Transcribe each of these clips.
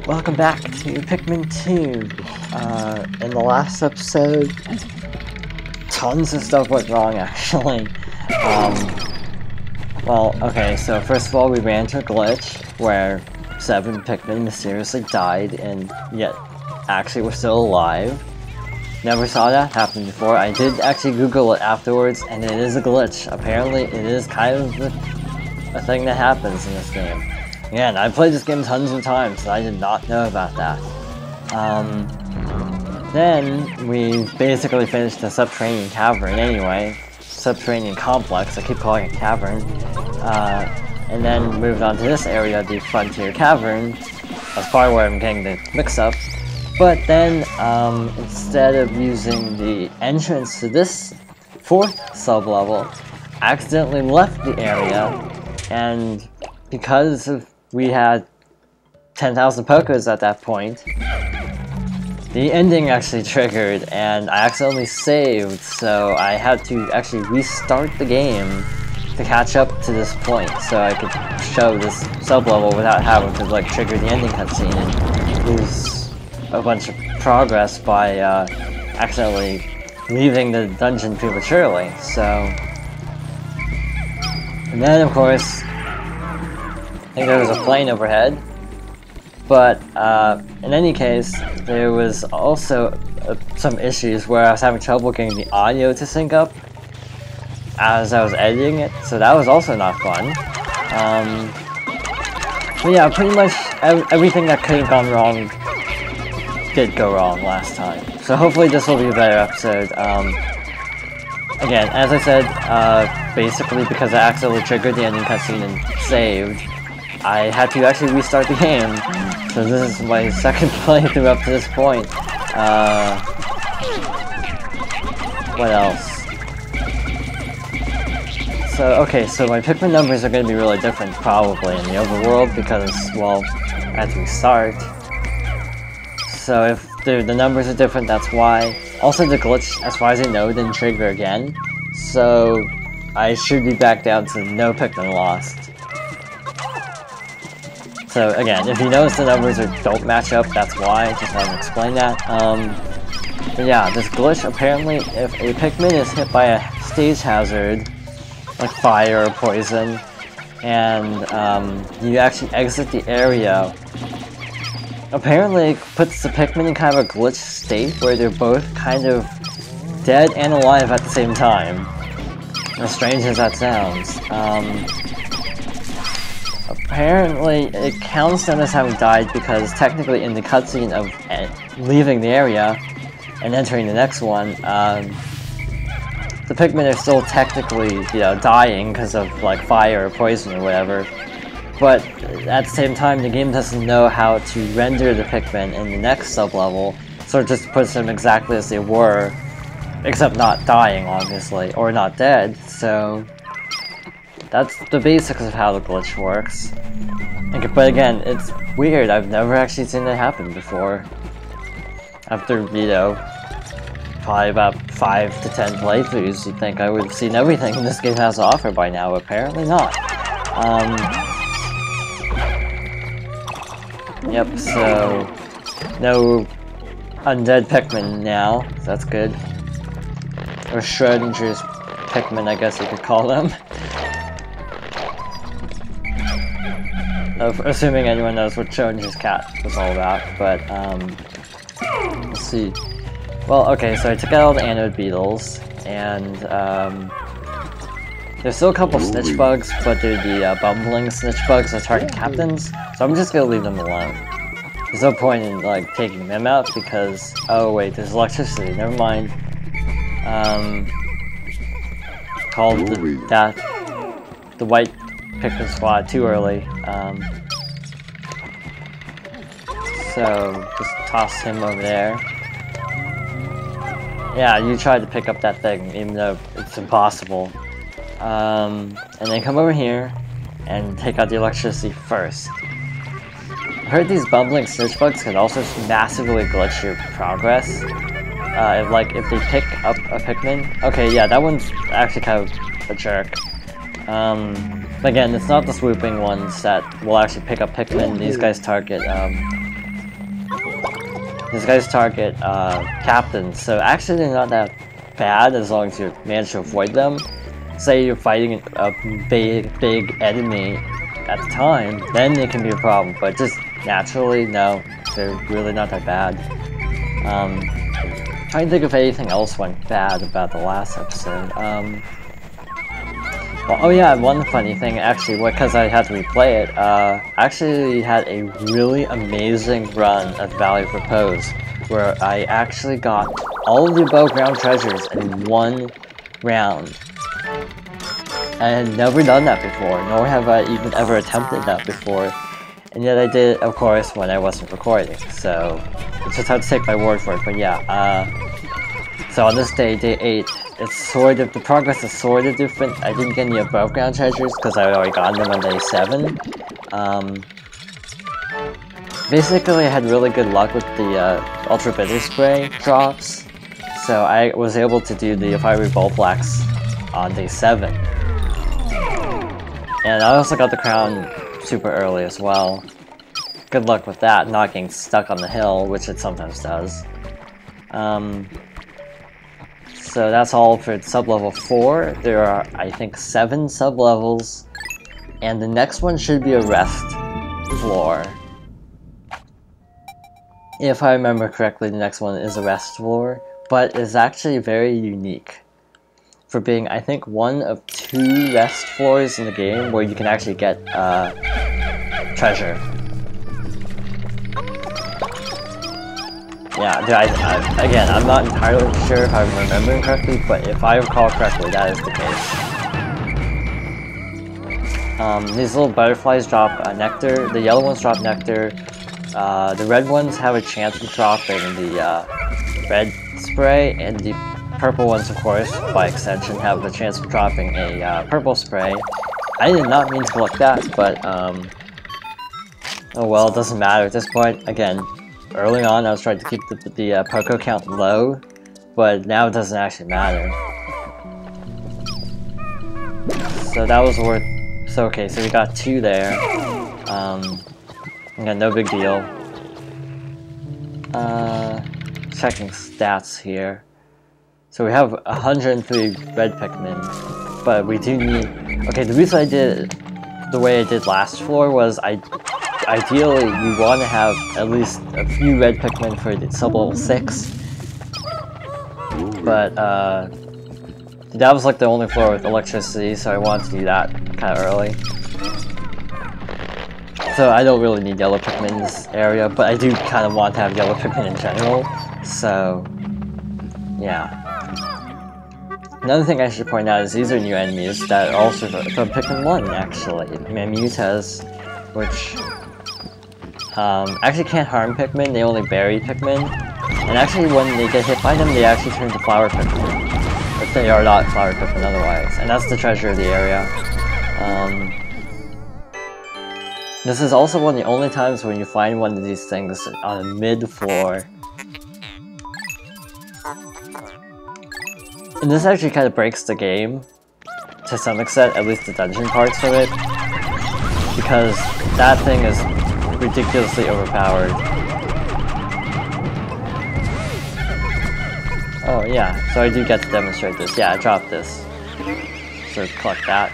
Welcome back to Pikmin 2. In the last episode, tons of stuff went wrong actually. Well, okay, so first of all we ran into a glitch where 7 Pikmin mysteriously died and yet actually were still alive. Never saw that happen before. I did actually Google it afterwards and it is a glitch. Apparently it is kind of a thing that happens in this game. Again, I've played this game tons of times, and I did not know about that. Then we basically finished the subterranean cavern anyway. Subterranean complex, I keep calling it cavern. And then moved on to this area, the frontier cavern. That's probably where I'm getting the mix-up. But then, instead of using the entrance to this 4th sub-level, I accidentally left the area, and because of we had 10,000 Pokos at that point, the ending actually triggered and I accidentally saved, so I had to actually restart the game to catch up to this point so I could show this sub-level without having to like trigger the ending cutscene and lose a bunch of progress by accidentally leaving the dungeon prematurely. So, and then of course I think there was a plane overhead, but in any case, there was also some issues where I was having trouble getting the audio to sync up as I was editing it, so that was also not fun. But yeah, pretty much everything that could have gone wrong did go wrong last time, so hopefully this will be a better episode. Again, as I said, basically because I accidentally triggered the ending cutscene and saved, I had to actually restart the game, so this is my second playthrough up to this point. What else? So, okay, so my Pikmin numbers are going to be really different probably in the overworld because, well, I had to restart. So if the numbers are different, that's why. Also the glitch, as far as I know, didn't trigger again, so I should be back down to no Pikmin lost. So again, if you notice the numbers don't match up, that's why. Just want to explain that. But yeah, this glitch, apparently if a Pikmin is hit by a stage hazard, like fire or poison, and you actually exit the area, apparently it puts the Pikmin in kind of a glitch state where they're both kind of dead and alive at the same time. As strange as that sounds. Apparently, it counts them as having died because technically in the cutscene of leaving the area and entering the next one, the Pikmin are still technically, you know, dying because of like fire or poison or whatever. But at the same time, the game doesn't know how to render the Pikmin in the next sub-level, so it just puts them exactly as they were, except not dying, obviously, or not dead, so that's the basics of how the glitch works. But again, it's weird, I've never actually seen that happen before. After, you know, probably about 5 to 10 playthroughs, you'd think I would have seen everything this game has to offer by now, but apparently not. Yep, so no undead Pikmin now, so that's good. Or Schrodinger's Pikmin, I guess you could call them. Assuming anyone knows what Schrodinger's cat was all about, but let's see. Well, okay, so I took out all the anode beetles, and there's still a couple snitch bugs, but they're the bumbling snitch bugs that target captains, so I'm just gonna leave them alone. There's no point in like taking them out because, oh wait, there's electricity, never mind. Called the white Pikmin squad too early. So just toss him over there. Yeah, you tried to pick up that thing, even though it's impossible. And then come over here and take out the electricity first. I heard these bumbling snitch bugs can also massively glitch your progress. If they pick up a Pikmin. Okay, yeah, that one's actually kind of a jerk. Again, it's not the swooping ones that will actually pick up Pikmin. These guys target These guys target captains, so actually they're not that bad as long as you manage to avoid them. Say you're fighting a big enemy at the time, then it can be a problem, but just naturally, no, they're really not that bad. Trying to think if anything else went bad about the last episode. Well, oh yeah, one funny thing actually, because I had to replay it, I actually had a really amazing run at Valley of Repose, where I actually got all of the above ground treasures in one round. I had never done that before, nor have I even ever attempted that before, and yet I did it, of course, when I wasn't recording, so you just have to take my word for it. But yeah, so on this day, day 8, it's sort of, the progress is sort of different. I didn't get any above ground treasures because I had already gotten them on day 7. Basically, I had really good luck with the Ultra Bitter Spray drops, so I was able to do the Fiery Bulblax on day 7. And I also got the crown super early as well. Good luck with that, not getting stuck on the hill, which it sometimes does. So that's all for sub-level 4. There are, I think, 7 sub-levels, and the next one should be a rest floor. If I remember correctly, the next one is a rest floor, but it's actually very unique for being, I think, one of 2 rest floors in the game where you can actually get treasure. Yeah, again, I'm not entirely sure if I'm remembering correctly, but if I recall correctly, that is the case. These little butterflies drop nectar, the yellow ones drop nectar, the red ones have a chance of dropping the red spray, and the purple ones, of course, by extension, have a chance of dropping a purple spray. I did not mean to collect that, but oh well, it doesn't matter at this point. Again, early on I was trying to keep the Poco count low, but now it doesn't actually matter. So that was worth... So okay, so we got 2 there. Yeah, no big deal. Checking stats here. So we have 103 red Pikmin, but we do need... Okay, the reason I did the way I did last floor was ideally you want to have at least a few red Pikmin for the sub-level 6. But that was like the only floor with electricity, so I wanted to do that kind of early. So I don't really need yellow Pikmin in this area, but I do kind of want to have yellow Pikmin in general, so yeah. Another thing I should point out is these are new enemies that are also from Pikmin 1, actually. Mamutas, which actually can't harm Pikmin, they only bury Pikmin. And actually when they get hit by them, they actually turn to flower Pikmin. But they are not flower Pikmin otherwise. And that's the treasure of the area. This is also one of the only times when you find one of these things on a mid-floor. And this actually kind of breaks the game, to some extent, at least the dungeon parts of it, because that thing is ridiculously overpowered. Oh yeah, so I do get to demonstrate this. Yeah, I dropped this. So collect that.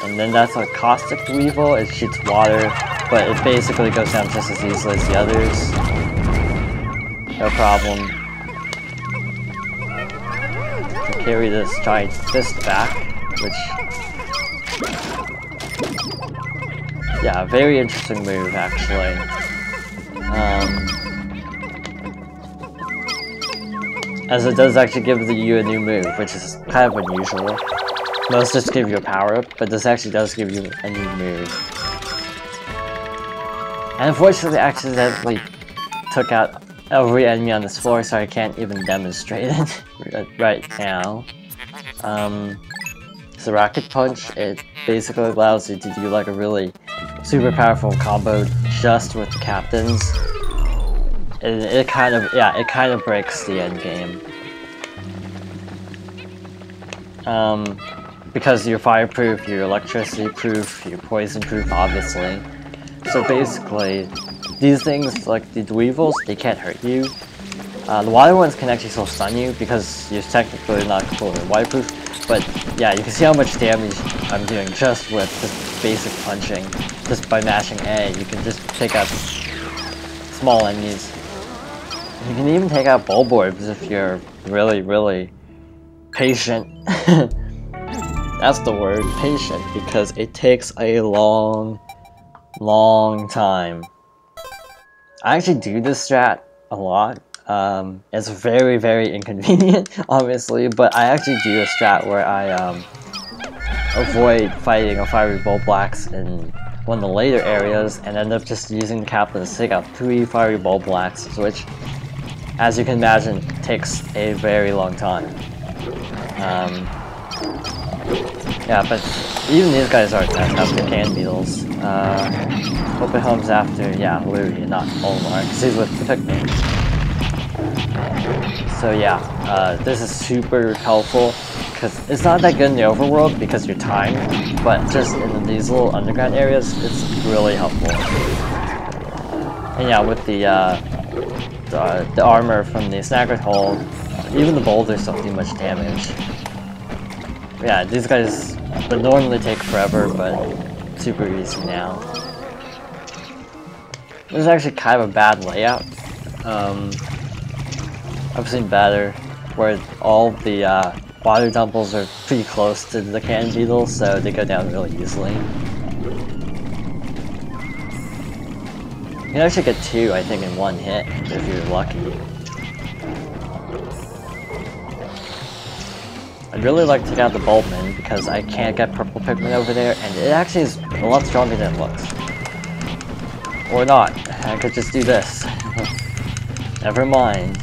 And then that's a caustic weevil. It shoots water, but it basically goes down just as easily as the others. No problem. To carry this giant fist back, which... yeah, very interesting move, actually. As it does actually give you a new move, which is kind of unusual. Most just give you a power-up, but this actually does give you a new move. And unfortunately, I accidentally took out every enemy on this floor, so I can't even demonstrate it right now. So Rocket Punch, it basically allows you to do like a really super powerful combo just with the captains. And it kind of breaks the end game. because you're fireproof, you're electricity proof, you're poison proof, obviously. So basically, these things, like the weevils, they can't hurt you. The water ones can actually still stun you because you're technically not completely waterproof. But yeah, you can see how much damage I'm doing just with just basic punching. Just by mashing A, you can just take out small enemies. You can even take out bulb orbs if you're really, really patient. That's the word, patient, because it takes a long time. I actually do this strat a lot. It's very, very inconvenient, obviously, but I actually do a strat where I avoid fighting a fiery bulb blacks in one of the later areas and end up just using the captain to take out 3 fiery bulb blacks, which, as you can imagine, takes a very long time. Yeah, but even these guys aren't that tough, they're can beetles. Hope it comes after, yeah, Louie, not Olimar, because he's with the Pikmin. So yeah, this is super helpful, because it's not that good in the overworld because you're timed, but just in these little underground areas, it's really helpful. And yeah, with the armor from the Snaggered Hole, even the boulders don't do much damage. Yeah, these guys would normally take forever, but super easy now. This is actually kind of a bad layout. I've seen better, where all the water dumbles are pretty close to the can beetles, so they go down really easily. You can actually get 2, I think, in 1 hit, if you're lucky. I'd really like to take out the Bulbman, because I can't get purple Pikmin over there, and it actually is a lot stronger than it looks. Or not. I could just do this. Never mind.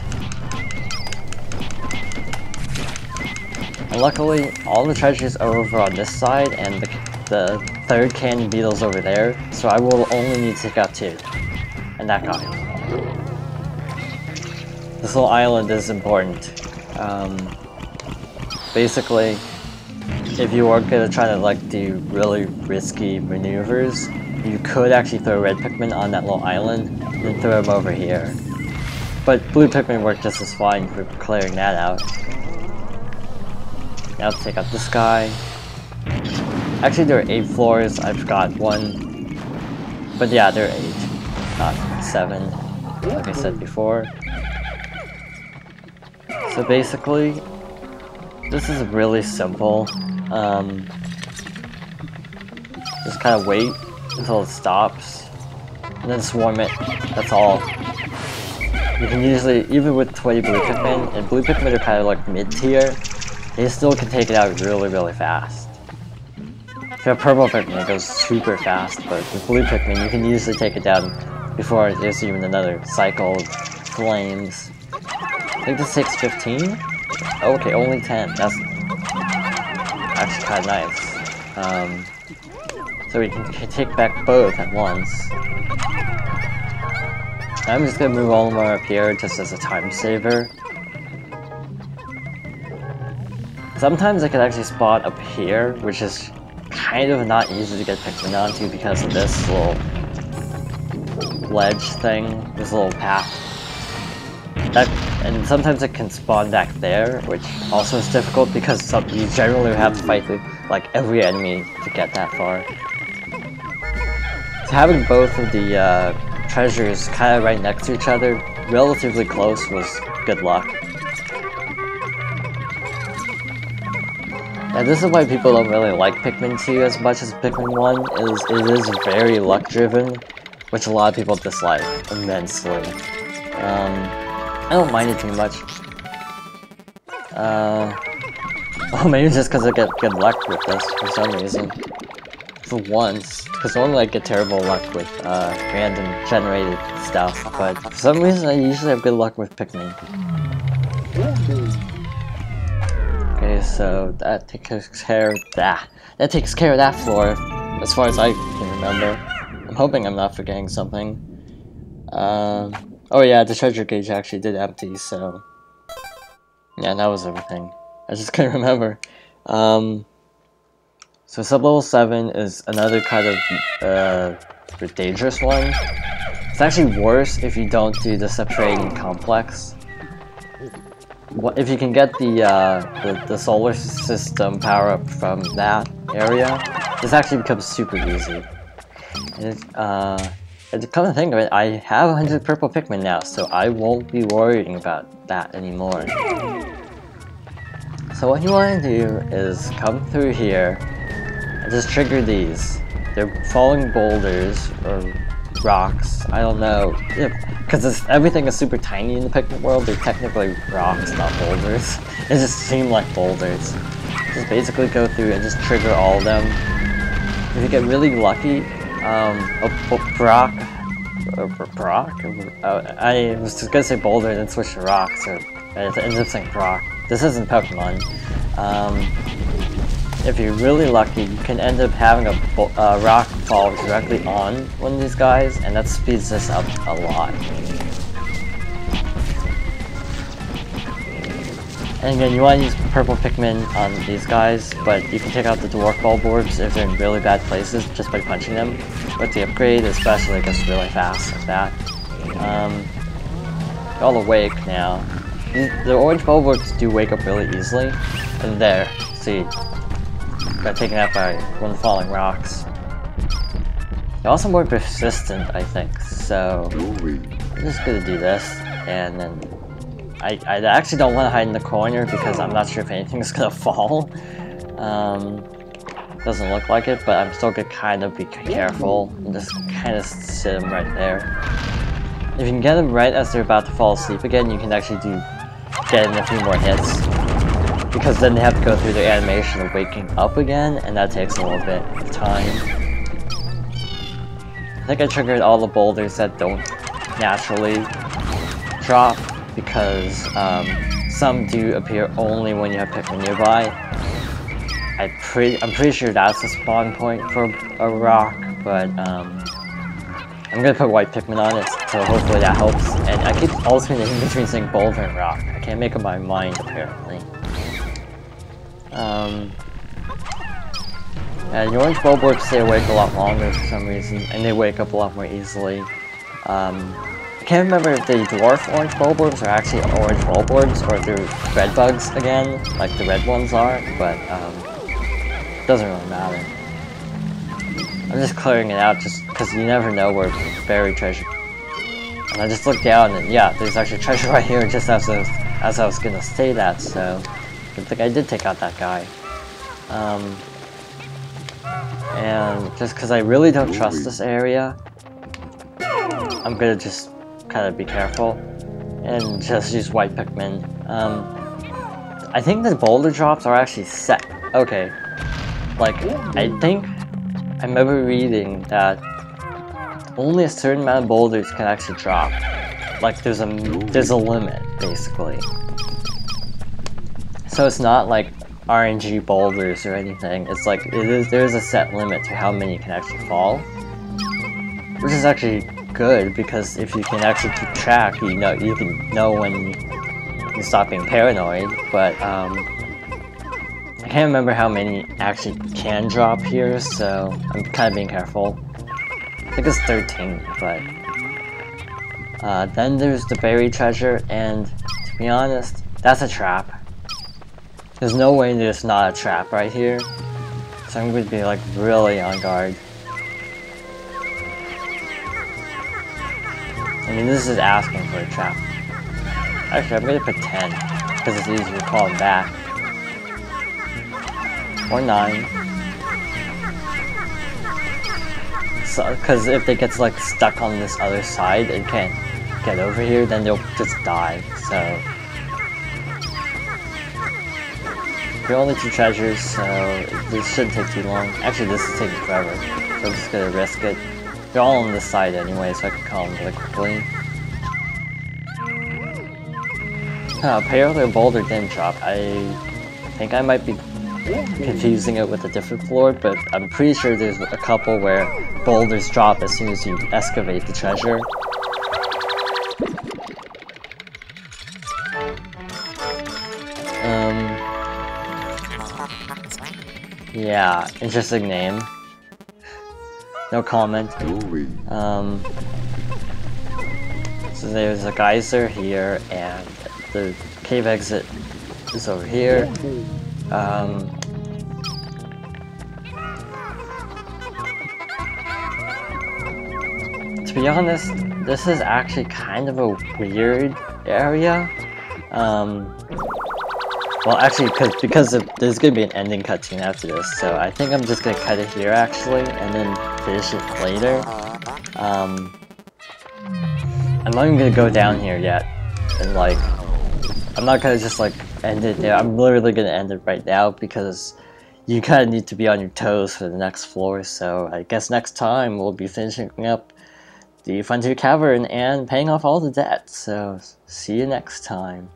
And luckily, all the treasures are over on this side, and the 3rd canyon beetle's over there, so I will only need to take out 2. And that guy. This little island is important. Basically, if you are gonna try to like do really risky maneuvers, you could actually throw red Pikmin on that little island, and then throw them over here. But blue Pikmin work just as fine for clearing that out. Now to take out this guy. Actually, there are 8 floors. I forgot 1. But yeah, there are 8, not 7, like I said before. So basically, this is really simple. Just kind of wait until it stops, and then swarm it. That's all. You can usually, even with 20 blue Pikmin, and blue Pikmin are kind of like mid-tier, they still can take it out really, really fast. If you have purple Pikmin, it goes super fast, but with blue Pikmin, you can usually take it down before there's even another cycle of flames. I think this takes 15? Oh, okay, only 10. That's actually kind of nice. So we can take back both at once. I'm just gonna move Olimar up here just as a time saver. Sometimes I could actually spot up here, which is kind of not easy to get Pikmin onto because of this little ledge thing, this little path. And sometimes it can spawn back there, which also is difficult because you generally have to fight with like every enemy to get that far. So having both of the treasures kind of right next to each other, relatively close, was good luck. And this is why people don't really like Pikmin 2 as much as Pikmin 1, is it is very luck driven, which a lot of people dislike immensely. I don't mind it too much. Oh, maybe just because I get good luck with this for some reason. For once, because normally I get terrible luck with random generated stuff, but for some reason I usually have good luck with Pikmin. Okay, so that takes care of that. That takes care of that floor, as far as I can remember. I'm hoping I'm not forgetting something. Oh yeah, the treasure gauge actually did empty, so... yeah, that was everything. I just couldn't remember. So sub-level 7 is another kind of dangerous one. It's actually worse if you don't do the subterranean complex. If you can get the solar system power up from that area, this actually becomes super easy. And to come to think of it, I have 100 purple Pikmin now, so I won't be worrying about that anymore. So what you want to do is come through here and just trigger these. They're falling boulders or rocks, I don't know. Because everything is super tiny in the Pikmin world, they're technically rocks, not boulders. They just seem like boulders. Just basically go through and just trigger all of them. If you get really lucky, Brock? I was just gonna say boulder and then switch to rocks, or I ended up saying Brock. This isn't Pokemon. If you're really lucky, you can end up having a rock fall directly on one of these guys, and that speeds this up a lot. And again, you want to use purple Pikmin on these guys, but you can take out the dwarf bulborbs if they're in really bad places just by punching them. With the upgrade, especially, it goes really fast like that. They're all awake now. The orange bulborbs do wake up really easily. And there, see, got taken out by one of the falling rocks. They're also more persistent, I think, so I'm just gonna do this, and then I actually don't want to hide in the corner because I'm not sure if anything's gonna fall. Doesn't look like it, but I'm still gonna kind of be careful and just kind of sit them right there. If you can get them right as they're about to fall asleep again, you can actually get in a few more hits. Because then they have to go through their animation of waking up again, and that takes a little bit of time. I think I triggered all the boulders that don't naturally drop, because some do appear only when you have Pikmin nearby. I'm pretty sure that's the spawn point for a rock, but I'm gonna put white Pikmin on it, so hopefully that helps. And I keep alternating between saying boulder and rock. I can't make up my mind, apparently. And the orange bulborbs stay awake a lot longer for some reason, and they wake up a lot more easily. I can't remember if the dwarf orange bulborbs are actually orange bulborbs, or if they're red bugs again, like the red ones are, but it doesn't really matter. I'm just clearing it out just because you never know where buried treasure. And I just looked down and yeah, there's actually treasure right here just as I was gonna say that, so I think I did take out that guy. And just because I really don't trust this area, I'm gonna just kind of be careful and just use white Pikmin. I think the boulder drops are actually set. Okay, like I think I remember reading that only a certain amount of boulders can actually drop. Like there's a limit basically. So it's not like RNG boulders or anything. It's like there's a set limit to how many can actually fall, which is actually good because if you can actually keep track, you can know when you stop being paranoid. But I can't remember how many actually can drop here, so I'm kind of being careful. I think it's 13, but then there's the buried treasure, and to be honest, that's a trap. There's no way there's not a trap right here, so I'm going to be like really on guard. I mean, this is asking for a trap. Actually, I'm going to put 10, because it's easier to call them back. Or 9. So, because if they get like stuck on this other side and can't get over here, then they'll just die, so... There are only 2 treasures, so this shouldn't take too long. Actually, this is taking forever, so I'm just gonna risk it. They're all on this side anyway, so I can call them really quickly. Apparently a boulder didn't drop. I think I might be confusing it with a different floor, but I'm pretty sure there's a couple where boulders drop as soon as you excavate the treasure. Yeah, Yeah, interesting name. No comment. So there's a geyser here, and the cave exit is over here. To be honest, this is actually kind of a weird area. Well, actually, because there's gonna be an ending cutscene after this, so I think I'm just gonna cut it here actually, and then finish it later. I'm not even gonna go down here yet, and like, I'm not gonna just like end it there. I'm literally gonna end it right now because you kind of need to be on your toes for the next floor. So I guess next time we'll be finishing up the Frontier Cavern and paying off all the debt. So see you next time.